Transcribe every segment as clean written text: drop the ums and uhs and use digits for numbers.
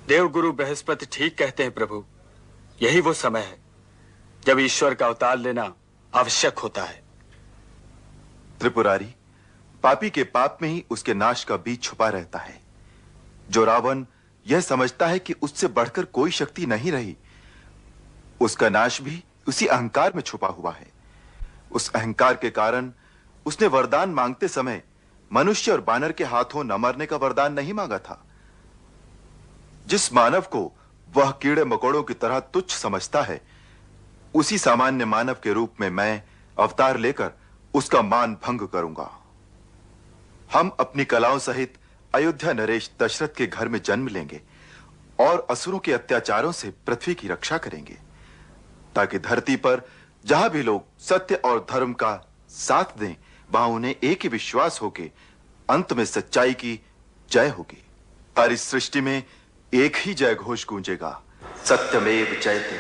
देवगुरु बृहस्पति ठीक कहते हैं प्रभु। यही वो समय है जब ईश्वर का अवतार लेना आवश्यक होता है। त्रिपुरारी, पापी के पाप में ही उसके नाश का बीज छुपा रहता है। जो रावण यह समझता है कि उससे बढ़कर कोई शक्ति नहीं रही, उसका नाश भी उसी अहंकार में छुपा हुआ है। उस अहंकार के कारण उसने वरदान मांगते समय मनुष्य और बानर के हाथों न मरने का वरदान नहीं मांगा था। जिस मानव को वह कीड़े मकोड़ों की तरह तुच्छ समझता है, उसी सामान्य मानव के रूप में मैं अवतार लेकर उसका मान भंग करूंगा। हम अपनी कलाओं सहित अयोध्या नरेश दशरथ के घर में जन्म लेंगे और असुरों के अत्याचारों से पृथ्वी की रक्षा करेंगे, ताकि धरती पर जहां भी लोग सत्य और धर्म का साथ दें, वहां उन्हें एक ही विश्वास हो कि अंत में सच्चाई की जय होगी। सारी सृष्टि में एक ही जय घोष गूंजेगा, सत्यमेव जयते,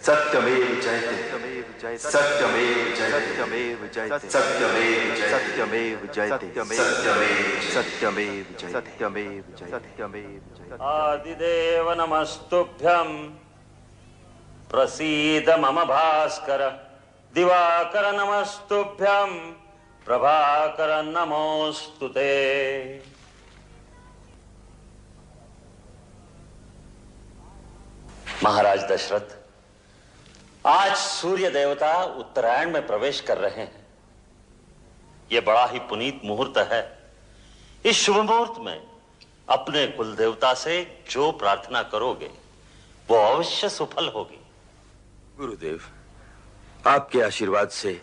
सत्यमेव जयते, सत्यमेव जयते, सत्यमेव जयते, सत्यमेव जयते, सत्यमेव जयते, सत्यमेव जयते, सत्यमेव जयते, सत्यमेव जयते। आदिदेव नमस्तुभ्यं प्रसीद मम भास्कर, दिवाकर नमस्तुभ्यं प्रभाकर नमोस्तुते। महाराज दशरथ, आज सूर्य देवता उत्तरायण में प्रवेश कर रहे हैं। यह बड़ा ही पुनीत मुहूर्त है। इस शुभ मुहूर्त में अपने कुल देवता से जो प्रार्थना करोगे वो अवश्य सफल होगी। गुरुदेव, आपके आशीर्वाद से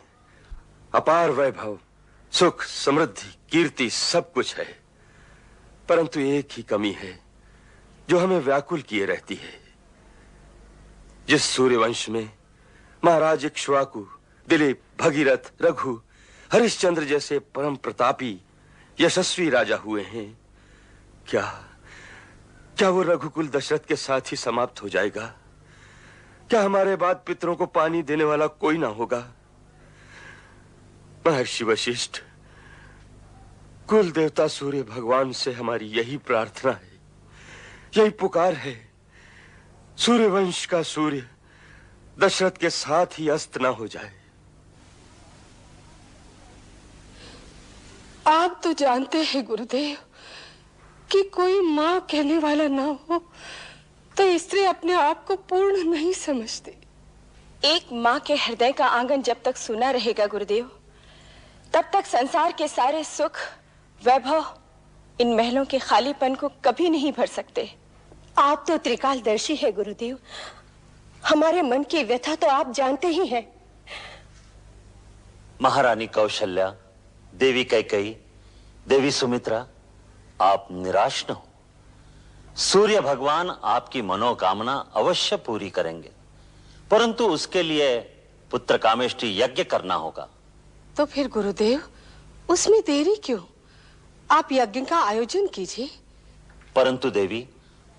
अपार वैभव, सुख, समृद्धि, कीर्ति सब कुछ है, परंतु एक ही कमी है जो हमें व्याकुल किए रहती है। जिस सूर्यवंश में महाराज इक्ष्वाकु, दिलीप, भगीरथ, रघु, हरिश्चंद्र जैसे परम प्रतापी यशस्वी राजा हुए हैं, क्या वो रघुकुल दशरथ के साथ ही समाप्त हो जाएगा? क्या हमारे बाद पितरों को पानी देने वाला कोई ना होगा? महर्षि वशिष्ठ, कुल देवता सूर्य भगवान से हमारी यही प्रार्थना है, यही पुकार है। सूर्यवंश का सूर्य दशरथ के साथ ही अस्त ना हो जाए। आप तो जानते हैं गुरुदेव कि कोई माँ कहने वाला ना हो तो स्त्री अपने आप को पूर्ण नहीं समझती। एक माँ के हृदय का आंगन जब तक सुना रहेगा गुरुदेव, तब तक संसार के सारे सुख, वैभव इन महलों के खालीपन को कभी नहीं भर सकते। आप तो त्रिकालदर्शी है गुरुदेव, हमारे मन की व्यथा तो आप जानते ही हैं। महारानी कौशल्या, देवी कैकेयी, देवी सुमित्रा, आप निराश न हो। सूर्य भगवान आपकी मनोकामना अवश्य पूरी करेंगे, परंतु उसके लिए पुत्र कामेष्टि यज्ञ करना होगा। तो फिर गुरुदेव, उसमें देरी क्यों? आप यज्ञ का आयोजन कीजिए। परंतु देवी,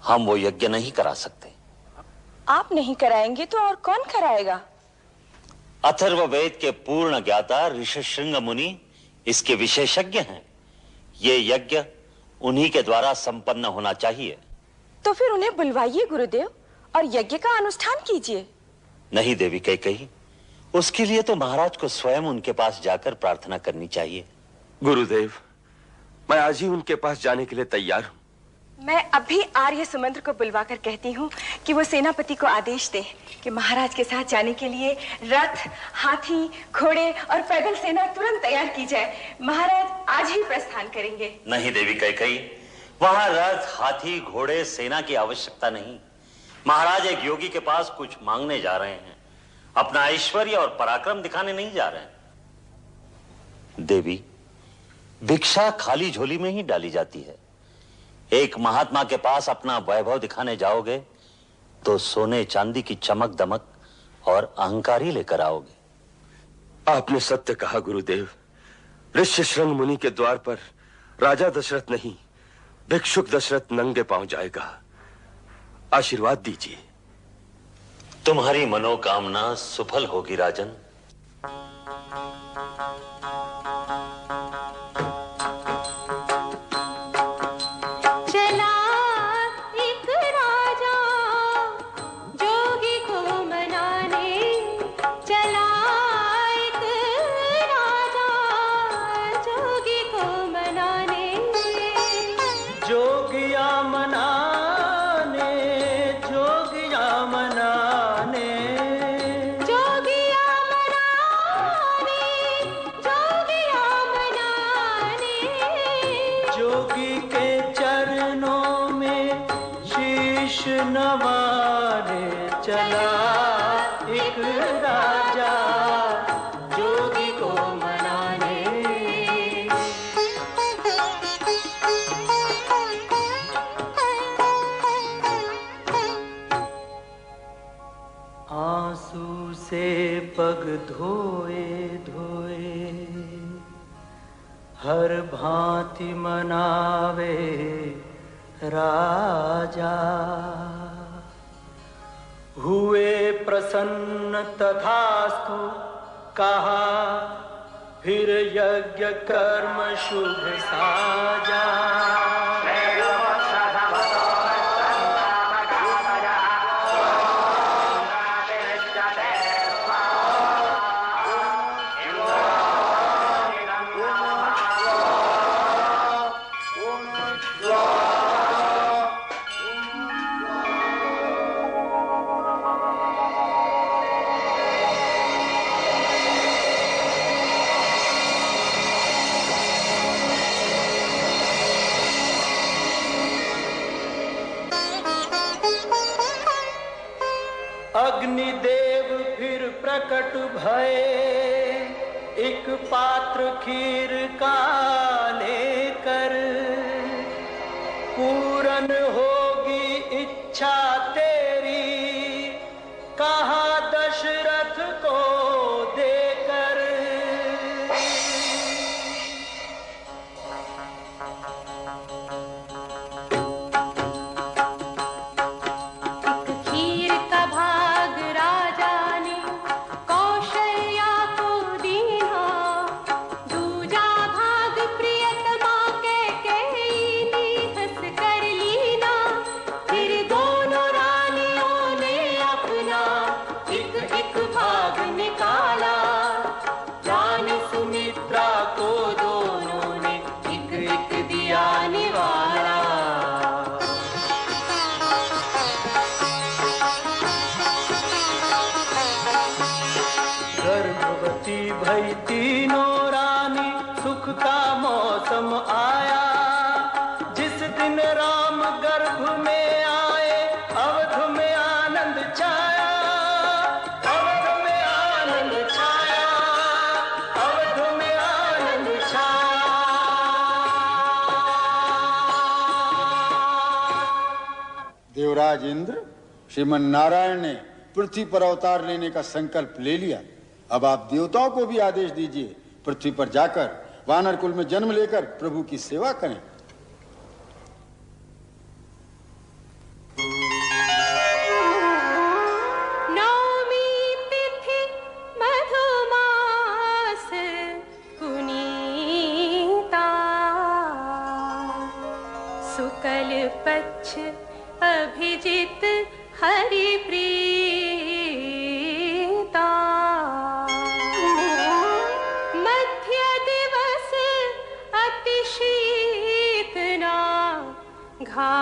हम वो यज्ञ नहीं करा सकते। आप नहीं कराएंगे तो और कौन कराएगा? अथर्ववेद के पूर्ण ज्ञाता ऋषिशृंग मुनि इसके विशेषज्ञ हैं। ये यज्ञ उन्हीं के द्वारा संपन्न होना चाहिए। तो फिर उन्हें बुलवाइए गुरुदेव और यज्ञ का अनुष्ठान कीजिए। नहीं देवी कैकेयी, उसके लिए तो महाराज को स्वयं उनके पास जाकर प्रार्थना करनी चाहिए। गुरुदेव, मैं आज ही उनके पास जाने के लिए तैयार हूं। मैं अभी आर्य सुमंत्र को बुलवाकर कहती हूँ कि वो सेनापति को आदेश दे कि महाराज के साथ जाने के लिए रथ, हाथी, घोड़े और पैदल सेना तुरंत तैयार की जाए। महाराज आज ही प्रस्थान करेंगे। नहीं देवी कैकेयी, वहां रथ, हाथी, घोड़े, सेना की आवश्यकता नहीं। महाराज एक योगी के पास कुछ मांगने जा रहे हैं, अपना ऐश्वर्य और पराक्रम दिखाने नहीं जा रहे हैं। देवी, भिक्षा खाली झोली में ही डाली जाती है। एक महात्मा के पास अपना वैभव दिखाने जाओगे तो सोने चांदी की चमक दमक और अहंकार ही लेकर आओगे। आपने सत्य कहा गुरुदेव। ऋष्यशृंग मुनि के द्वार पर राजा दशरथ नहीं, भिक्षुक दशरथ नंगे पांव जाएगा। आशीर्वाद दीजिए। तुम्हारी मनोकामना सफल होगी राजन। चला एक राज नवाने चला एक राजा जोगी को मनाने। आंसू से पग धोए धोए हर भांति मनावे राजा। हुए प्रसन्न तथास्तु कहा फिर यज्ञ कर्म शुभ साजा। अग्निदेव फिर प्रकट भये एक पात्र खीर का लेकर। पूर्ण होगी इच्छा तेरी कहा दशरथ को देकर। भई तीनों रानी सुख का मौसम आया। जिस दिन राम गर्भ में आए अवध में आनंद छाया। अवध में आनंद छाया। अवध में आनंद छाया। देवराज इंद्र, श्रीमन नारायण ने पृथ्वी पर अवतार लेने का संकल्प ले लिया। अब आप देवताओं को भी आदेश दीजिए पृथ्वी पर जाकर वानर कुल में जन्म लेकर प्रभु की सेवा करें। नवमी तिथि मधुमास पुनीता शुक्ल पक्ष अभिजित हरि प्रीता। मध्य दिवस अति शीतना घा